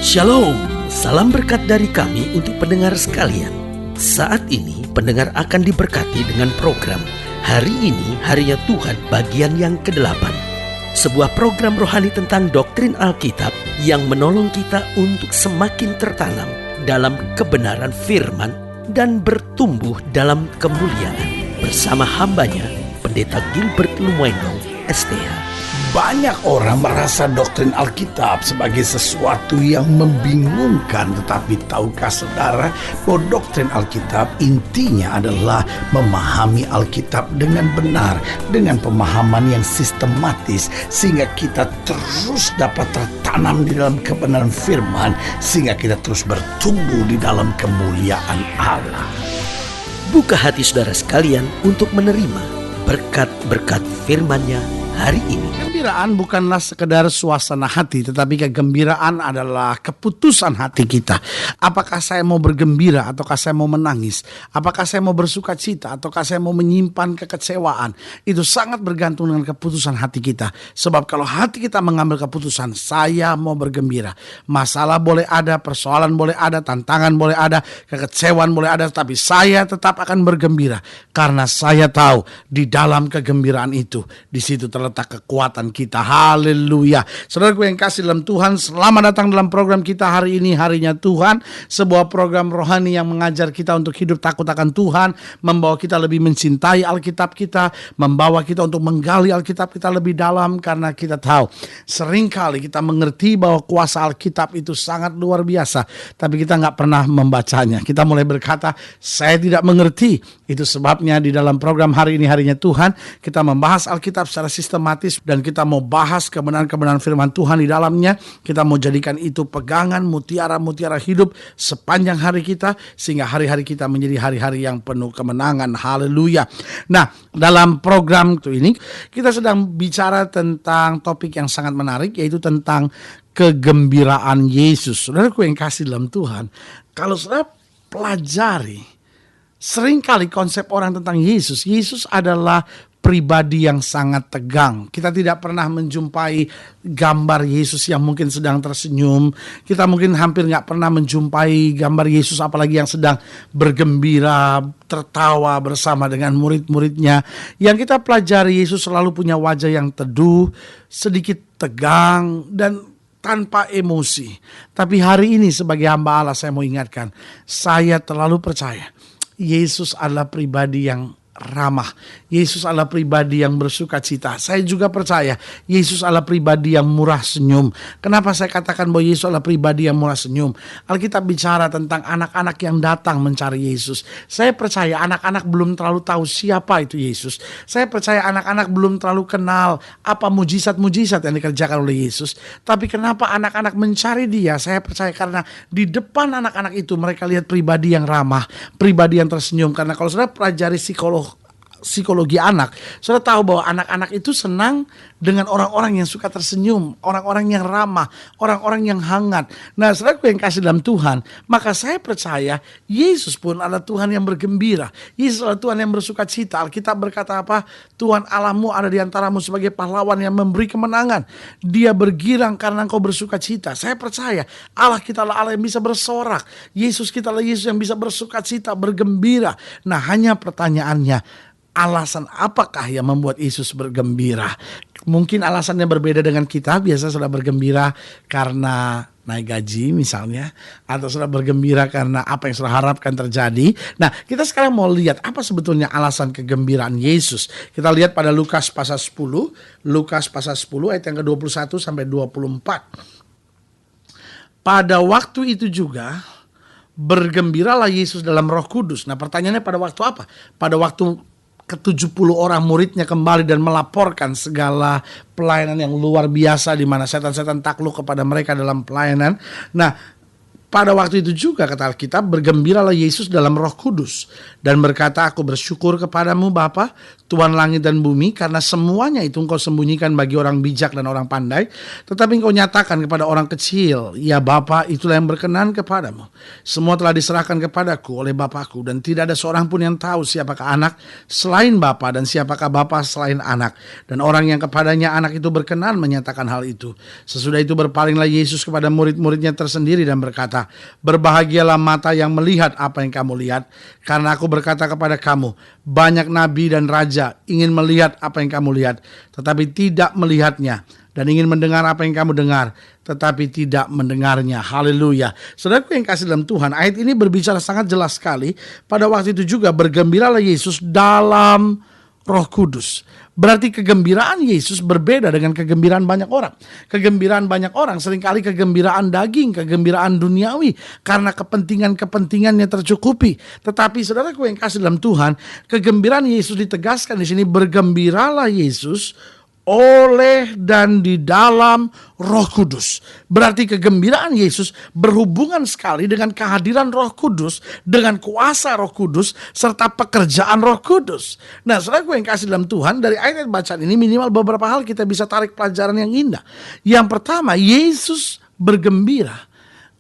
Shalom, salam berkat dari kami untuk pendengar sekalian. Saat ini pendengar akan diberkati dengan program Hari Ini Harinya Tuhan bagian yang ke-8. Sebuah program rohani tentang doktrin Alkitab yang menolong kita untuk semakin tertanam dalam kebenaran firman dan bertumbuh dalam kemuliaan. Bersama hambanya, Pendeta Gilbert Lumwendong, STH. Banyak orang merasa doktrin Alkitab sebagai sesuatu yang membingungkan. Tetapi tahukah saudara bahwa doktrin Alkitab intinya adalah memahami Alkitab dengan benar, dengan pemahaman yang sistematis, sehingga kita terus dapat tertanam di dalam kebenaran firman, sehingga kita terus bertumbuh di dalam kemuliaan Allah. Buka hati saudara sekalian untuk menerima berkat-berkat firman-Nya hari ini. Kegembiraan bukanlah sekedar suasana hati, tetapi kegembiraan adalah keputusan hati kita. Apakah saya mau bergembira ataukah saya mau menangis? Apakah saya mau bersuka cita ataukah saya mau menyimpan kekecewaan? Itu sangat bergantung dengan keputusan hati kita. Sebab kalau hati kita mengambil keputusan, saya mau bergembira. Masalah boleh ada, persoalan boleh ada, tantangan boleh ada, kekecewaan boleh ada, tapi saya tetap akan bergembira. Karena saya tahu di dalam kegembiraan itu, di situ terletak kekuatan kita. Haleluya. Saudaraku yang kasih dalam Tuhan, selamat datang dalam program kita hari ini, Harinya Tuhan. Sebuah program rohani yang mengajar kita untuk hidup takut akan Tuhan, membawa kita lebih mencintai Alkitab kita, membawa kita untuk menggali Alkitab kita lebih dalam. Karena kita tahu, seringkali kita mengerti bahwa kuasa Alkitab itu sangat luar biasa, tapi kita gak pernah membacanya. Kita mulai berkata, saya tidak mengerti. Itu sebabnya di dalam program hari ini, Harinya Tuhan, kita membahas Alkitab secara sistematis, dan kita mau bahas kebenaran-kebenaran firman Tuhan di dalamnya. Kita mau jadikan itu pegangan mutiara-mutiara hidup sepanjang hari kita, sehingga hari-hari kita menjadi hari-hari yang penuh kemenangan. Haleluya. Nah, dalam program ini kita sedang bicara tentang topik yang sangat menarik, yaitu tentang kegembiraan Yesus. Saudaraku yang kasih dalam Tuhan, kalau saudara pelajari seringkali konsep orang tentang Yesus, Yesus adalah pribadi yang sangat tegang. Kita tidak pernah menjumpai gambar Yesus yang mungkin sedang tersenyum. Kita mungkin hampir gak pernah menjumpai gambar Yesus apalagi yang sedang bergembira, tertawa bersama dengan murid-muridnya. Yang kita pelajari, Yesus selalu punya wajah yang teduh, sedikit tegang, dan tanpa emosi. Tapi hari ini sebagai hamba Allah, saya mau ingatkan, saya terlalu percaya Yesus adalah pribadi yang ramah. Yesus adalah pribadi yang bersuka cita. Saya juga percaya Yesus adalah pribadi yang murah senyum. Kenapa saya katakan bahwa Yesus adalah pribadi yang murah senyum? Alkitab bicara tentang anak-anak yang datang mencari Yesus. Saya percaya anak-anak belum terlalu tahu siapa itu Yesus. Saya percaya anak-anak belum terlalu kenal apa mujizat-mujizat yang dikerjakan oleh Yesus. Tapi kenapa anak-anak mencari Dia? Saya percaya karena di depan anak-anak itu mereka lihat pribadi yang ramah, pribadi yang tersenyum. Karena kalau saudara pelajari psikologi anak, saudara tahu bahwa anak-anak itu senang dengan orang-orang yang suka tersenyum, orang-orang yang ramah, orang-orang yang hangat. Nah, saudaraku yang kasih dalam Tuhan, maka saya percaya Yesus pun adalah Tuhan yang bergembira. Yesus adalah Tuhan yang bersuka cita. Alkitab berkata apa? Tuhan Allahmu ada di antaramu sebagai pahlawan yang memberi kemenangan. Dia bergirang karena engkau bersuka cita. Saya percaya Allah kita adalah Allah yang bisa bersorak. Yesus kita adalah Yesus yang bisa bersuka cita, bergembira. Nah, hanya pertanyaannya, alasan apakah yang membuat Yesus bergembira? Mungkin alasannya berbeda dengan kita. Biasa sudah bergembira karena naik gaji misalnya, atau sudah bergembira karena apa yang sudah harapkan terjadi. Nah, kita sekarang mau lihat apa sebetulnya alasan kegembiraan Yesus. Kita lihat pada Lukas pasal 10, Lukas pasal 10 ayat yang ke-21 sampai 24. Pada waktu itu juga bergembiralah Yesus dalam Roh Kudus. Nah, pertanyaannya pada waktu apa? Pada waktu ke-70 orang muridnya kembali dan melaporkan segala pelayanan yang luar biasa di mana setan-setan takluk kepada mereka dalam pelayanan. Nah, pada waktu itu juga kata Alkitab, bergembiralah Yesus dalam Roh Kudus dan berkata, aku bersyukur kepadamu Bapa, Tuhan langit dan bumi, karena semuanya itu engkau sembunyikan bagi orang bijak dan orang pandai, tetapi engkau nyatakan kepada orang kecil. Ya Bapa, itulah yang berkenan kepadamu. Semua telah diserahkan kepadaku oleh Bapakku, dan tidak ada seorang pun yang tahu siapakah anak selain Bapa, dan siapakah Bapa selain anak, dan orang yang kepadanya anak itu berkenan menyatakan hal itu. Sesudah itu berpalinglah Yesus kepada murid-muridnya tersendiri dan berkata, berbahagialah mata yang melihat apa yang kamu lihat, karena aku berkata kepada kamu, banyak nabi dan raja ingin melihat apa yang kamu lihat, tetapi tidak melihatnya, dan ingin mendengar apa yang kamu dengar, tetapi tidak mendengarnya. Haleluya. Saudaraku yang kasih dalam Tuhan, ayat ini berbicara sangat jelas sekali. Pada waktu itu juga bergembiralah Yesus dalam Roh Kudus. Berarti kegembiraan Yesus berbeda dengan kegembiraan banyak orang. Kegembiraan banyak orang seringkali kegembiraan daging, kegembiraan duniawi, karena kepentingannya tercukupi. Tetapi saudaraku yang kasih dalam Tuhan, kegembiraan Yesus ditegaskan di sini, bergembiralah Yesus oleh dan di dalam Roh Kudus. Berarti kegembiraan Yesus berhubungan sekali dengan kehadiran Roh Kudus, dengan kuasa Roh Kudus, serta pekerjaan Roh Kudus. Nah, saudaraku yang kasih dalam Tuhan, dari ayat bacaan ini minimal beberapa hal kita bisa tarik pelajaran yang indah. Yang pertama, Yesus bergembira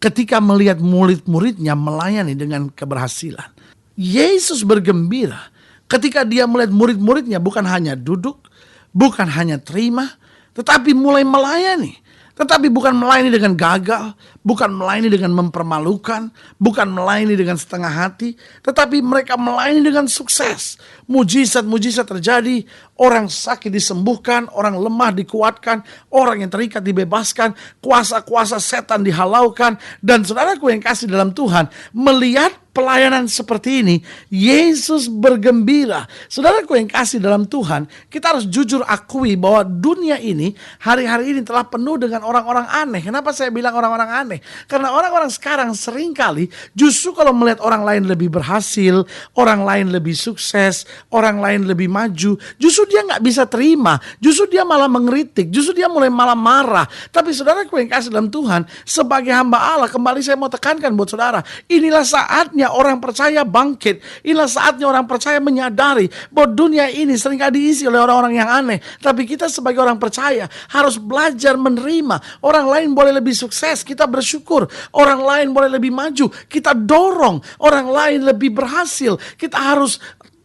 ketika melihat murid-muridnya melayani dengan keberhasilan. Yesus bergembira ketika dia melihat murid-muridnya bukan hanya duduk, bukan hanya terima, tetapi mulai melayani. Tetapi bukan melayani dengan gagal, bukan melayani dengan mempermalukan, bukan melayani dengan setengah hati, tetapi mereka melayani dengan sukses. Mujizat-mujizat terjadi, orang sakit disembuhkan, orang lemah dikuatkan, orang yang terikat dibebaskan, kuasa-kuasa setan dihalaukan. Dan saudaraku yang kasih dalam Tuhan, melihat pelayanan seperti ini, Yesus bergembira. Saudaraku yang kasih dalam Tuhan, kita harus jujur akui bahwa dunia ini hari-hari ini telah penuh dengan orang-orang aneh. Kenapa saya bilang orang-orang aneh? Karena orang-orang sekarang seringkali justru kalau melihat orang lain lebih berhasil, orang lain lebih sukses, orang lain lebih maju, justru dia nggak bisa terima, justru dia malah mengkritik, justru dia mulai malah marah. Tapi saudaraku yang kasih dalam Tuhan, sebagai hamba Allah, kembali saya mau tekankan buat saudara, inilah saatnya orang percaya bangkit. Inilah saatnya orang percaya menyadari bahwa dunia ini seringkali diisi oleh orang-orang yang aneh. Tapi kita sebagai orang percaya harus belajar menerima. Orang lain boleh lebih sukses, kita bersyukur. Orang lain boleh lebih maju, kita dorong. Orang lain lebih berhasil, kita harus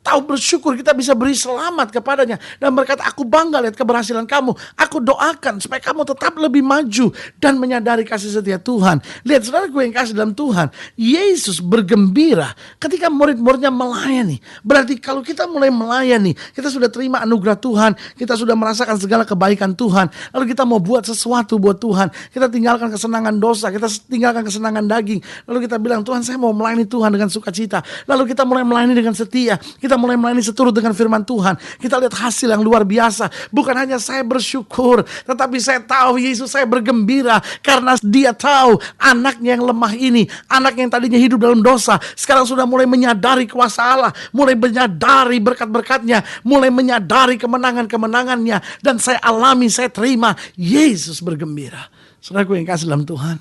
tahu bersyukur, kita bisa beri selamat kepadanya dan berkata, aku bangga lihat keberhasilan kamu, aku doakan supaya kamu tetap lebih maju dan menyadari kasih setia Tuhan. Lihat saudaraku yang kasih dalam Tuhan, Yesus bergembira ketika murid-muridnya melayani. Berarti kalau kita mulai melayani, kita sudah terima anugerah Tuhan, kita sudah merasakan segala kebaikan Tuhan, lalu kita mau buat sesuatu buat Tuhan, kita tinggalkan kesenangan dosa, kita tinggalkan kesenangan daging, lalu kita bilang, Tuhan saya mau melayani Tuhan dengan sukacita, lalu kita mulai melayani dengan setia, kita mulai melayani seturut dengan firman Tuhan. Kita lihat hasil yang luar biasa. Bukan hanya saya bersyukur, tetapi saya tahu Yesus, saya bergembira karena dia tahu anaknya yang lemah ini, anak yang tadinya hidup dalam dosa, sekarang sudah mulai menyadari kuasa Allah, mulai menyadari berkat-berkatnya, mulai menyadari kemenangan-kemenangannya, dan saya alami, saya terima. Yesus bergembira. Saudaraku yang kasih dalam Tuhan,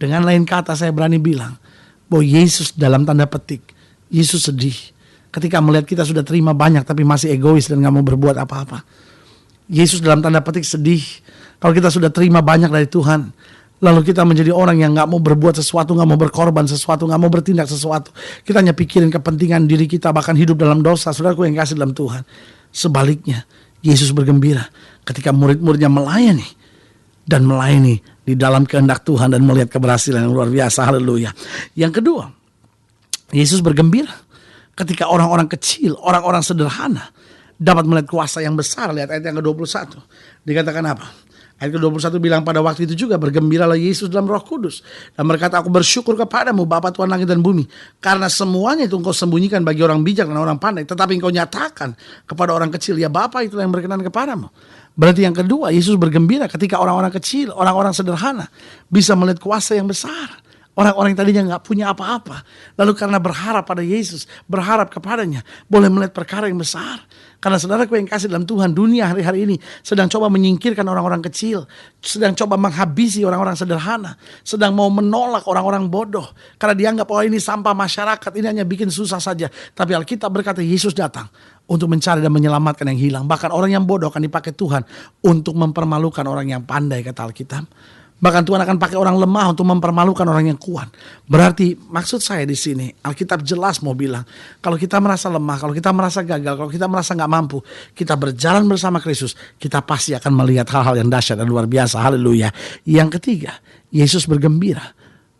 dengan lain kata saya berani bilang bahwa Yesus dalam tanda petik, Yesus sedih ketika melihat kita sudah terima banyak tapi masih egois dan gak mau berbuat apa-apa. Yesus dalam tanda petik sedih kalau kita sudah terima banyak dari Tuhan, lalu kita menjadi orang yang gak mau berbuat sesuatu, gak mau berkorban sesuatu, gak mau bertindak sesuatu. Kita hanya pikirin kepentingan diri kita, bahkan hidup dalam dosa. Saudaraku yang kasih dalam Tuhan, sebaliknya Yesus bergembira ketika murid-muridnya melayani dan melayani di dalam kehendak Tuhan dan melihat keberhasilan yang luar biasa. Haleluya. Yang kedua, Yesus bergembira ketika orang-orang kecil, orang-orang sederhana dapat melihat kuasa yang besar. Lihat ayat yang ke-21. Dikatakan apa? Ayat ke-21 bilang, pada waktu itu juga bergembiralah Yesus dalam Roh Kudus dan berkata, aku bersyukur kepadamu Bapa Tuhan langit dan bumi, karena semuanya itu engkau sembunyikan bagi orang bijak dan orang pandai, tetapi engkau nyatakan kepada orang kecil. Ya Bapa, itulah yang berkenan kepadamu. Berarti yang kedua, Yesus bergembira ketika orang-orang kecil, orang-orang sederhana bisa melihat kuasa yang besar. Orang-orang yang tadinya nggak punya apa-apa, lalu karena berharap pada Yesus, berharap kepadanya, boleh melihat perkara yang besar. Karena saudaraku yang kasih dalam Tuhan, dunia hari-hari ini sedang coba menyingkirkan orang-orang kecil, sedang coba menghabisi orang-orang sederhana, sedang mau menolak orang-orang bodoh. Karena dianggap, oh ini sampah masyarakat, ini hanya bikin susah saja. Tapi Alkitab berkata Yesus datang untuk mencari dan menyelamatkan yang hilang. Bahkan orang yang bodoh akan dipakai Tuhan untuk mempermalukan orang yang pandai, kata Alkitab. Bahkan Tuhan akan pakai orang lemah untuk mempermalukan orang yang kuat. Berarti maksud saya di sini, Alkitab jelas mau bilang, kalau kita merasa lemah, kalau kita merasa gagal, kalau kita merasa nggak mampu, kita berjalan bersama Kristus, kita pasti akan melihat hal-hal yang dahsyat dan luar biasa. Haleluya. Yang ketiga, Yesus bergembira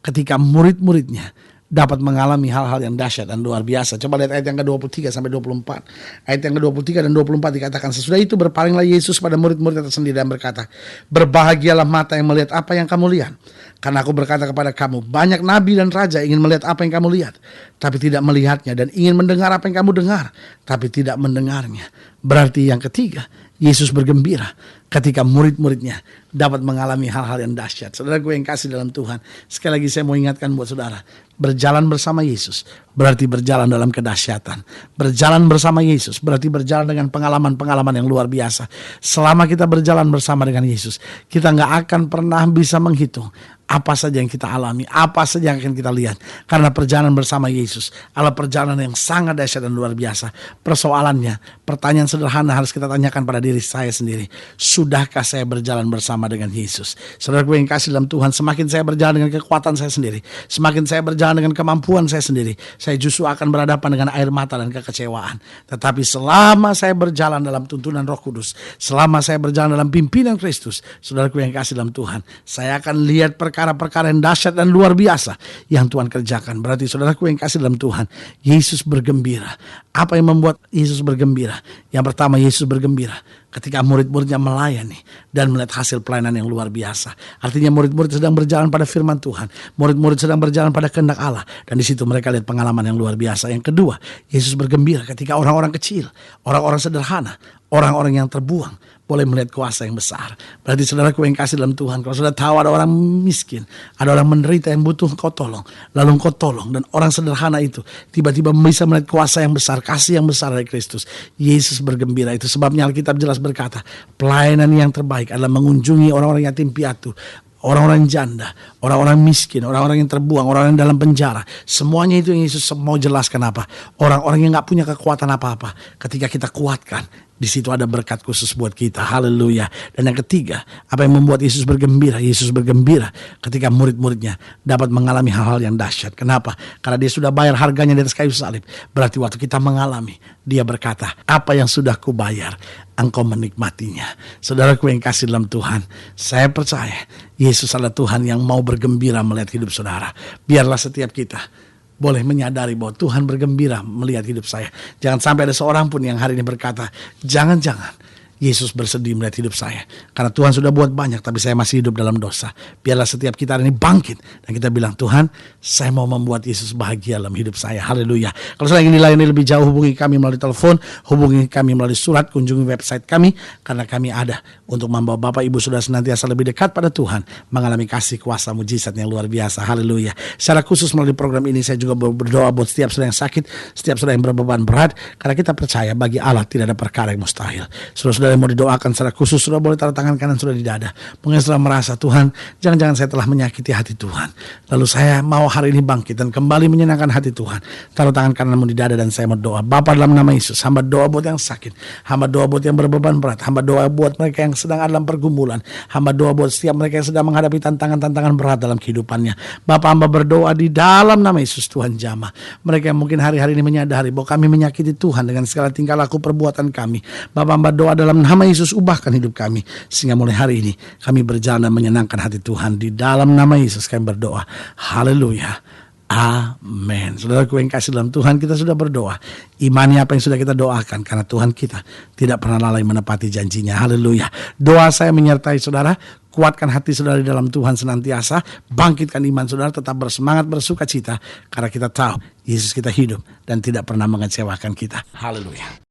ketika murid-muridnya dapat mengalami hal-hal yang dahsyat dan luar biasa. Coba lihat ayat yang ke-23 sampai 24. Ayat yang ke-23 dan 24 dikatakan, sesudah itu berpalinglah Yesus pada murid-murid tersendiri dan berkata, berbahagialah mata yang melihat apa yang kamu lihat. Karena aku berkata kepada kamu, banyak nabi dan raja ingin melihat apa yang kamu lihat, tapi tidak melihatnya, dan ingin mendengar apa yang kamu dengar, tapi tidak mendengarnya. Berarti yang ketiga, Yesus bergembira ketika murid-muridnya dapat mengalami hal-hal yang dahsyat. Saudara gue yang kasih dalam Tuhan, sekali lagi saya mau ingatkan buat saudara, berjalan bersama Yesus berarti berjalan dalam kedahsyatan. Berjalan bersama Yesus berarti berjalan dengan pengalaman-pengalaman yang luar biasa. Selama kita berjalan bersama dengan Yesus, kita gak akan pernah bisa menghitung apa saja yang kita alami, apa saja yang akan kita lihat. Karena perjalanan bersama Yesus adalah perjalanan yang sangat dahsyat dan luar biasa. Persoalannya, pertanyaan sederhana harus kita tanyakan pada diri saya sendiri. Sudahkah saya berjalan bersama dengan Yesus? Saudara gue yang kasih dalam Tuhan, semakin saya berjalan dengan kekuatan saya sendiri, semakin saya berjalan dengan kemampuan saya sendiri, saya justru akan berhadapan dengan air mata dan kekecewaan. Tetapi selama saya berjalan dalam tuntunan Roh Kudus, selama saya berjalan dalam pimpinan Kristus, saudaraku yang kasih dalam Tuhan, saya akan lihat perkara-perkara yang dahsyat dan luar biasa yang Tuhan kerjakan. Berarti saudaraku yang kasih dalam Tuhan, Yesus bergembira. Apa yang membuat Yesus bergembira? Yang pertama, Yesus bergembira ketika murid-muridnya melayani dan melihat hasil pelayanan yang luar biasa. Artinya murid-murid sedang berjalan pada firman Tuhan, murid-murid sedang berjalan pada kehendak Allah, dan di situ mereka lihat pengalaman yang luar biasa. Yang kedua, Yesus bergembira ketika orang-orang kecil, orang-orang sederhana, orang-orang yang terbuang boleh melihat kuasa yang besar. Berarti saudaraku yang kasih dalam Tuhan, kalau sudah tahu ada orang miskin, ada orang menderita yang butuh engkau tolong, lalu engkau tolong, dan orang sederhana itu tiba-tiba bisa melihat kuasa yang besar, kasih yang besar dari Kristus, Yesus bergembira. Itu sebabnya Alkitab jelas berkata, pelayanan yang terbaik adalah mengunjungi orang-orang yatim piatu, orang-orang janda, orang-orang miskin, orang-orang yang terbuang, orang-orang yang dalam penjara. Semuanya itu yang Yesus mau jelaskan apa? Orang-orang yang gak punya kekuatan apa-apa, ketika kita kuatkan, di situ ada berkat khusus buat kita. Haleluya. Dan yang ketiga, apa yang membuat Yesus bergembira? Yesus bergembira ketika murid-muridnya dapat mengalami hal-hal yang dahsyat. Kenapa? Karena dia sudah bayar harganya di atas kayu salib. Berarti waktu kita mengalami, dia berkata, apa yang sudah kubayar, engkau menikmatinya. Saudaraku yang kasih dalam Tuhan, saya percaya Yesus adalah Tuhan yang mau bergembira melihat hidup saudara. Biarlah setiap kita boleh menyadari bahwa Tuhan bergembira melihat hidup saya. Jangan sampai ada seorang pun yang hari ini berkata, jangan-jangan Yesus bersedih melihat hidup saya, karena Tuhan sudah buat banyak tapi saya masih hidup dalam dosa. Biarlah setiap kita hari ini bangkit dan kita bilang, Tuhan, saya mau membuat Yesus bahagia dalam hidup saya. Haleluya. Kalau saya ingin dilayani lebih jauh, hubungi kami melalui telepon, hubungi kami melalui surat, kunjungi website kami, karena kami ada untuk membawa Bapak Ibu sudah senantiasa lebih dekat pada Tuhan, mengalami kasih kuasa mujizat yang luar biasa. Haleluya. Secara khusus melalui program ini saya juga berdoa buat setiap saudara yang sakit, setiap saudara yang berbeban berat, karena kita percaya bagi Allah tidak ada perkara yang mustahil. Saudara yang mau didoakan secara khusus, sudah boleh taruh tangan kanan sudah di dada. Mungkin sudah merasa, Tuhan, jangan-jangan saya telah menyakiti hati Tuhan, lalu saya mau hari ini bangkit dan kembali menyenangkan hati Tuhan. Taruh tangan kananmu di dada dan saya mau doa. Bapa, dalam nama Yesus, hamba doa buat yang sakit, hamba doa buat yang berbeban berat, hamba doa buat mereka yang sedang ada dalam pergumulan, hamba doa buat setiap mereka yang sedang menghadapi tantangan-tantangan berat dalam kehidupannya. Bapa, hamba berdoa di dalam nama Yesus, Tuhan jamah mereka yang mungkin hari-hari ini menyadari bahwa kami menyakiti Tuhan dengan segala tingkah laku perbuatan kami. Bapa, hamba doa dalam nama Yesus, ubahkan hidup kami sehingga mulai hari ini kami berjalan dan menyenangkan hati Tuhan. Di dalam nama Yesus kami berdoa. Haleluya. Amin. Saudaraku yang kasih dalam Tuhan, kita sudah berdoa. Imani apa yang sudah kita doakan, karena Tuhan kita tidak pernah lalai menepati janjinya. Haleluya. Doa saya menyertai saudara. Kuatkan hati saudara di dalam Tuhan senantiasa. Bangkitkan iman saudara, tetap bersemangat, bersuka cita, karena kita tahu Yesus kita hidup dan tidak pernah mengecewakan kita. Haleluya.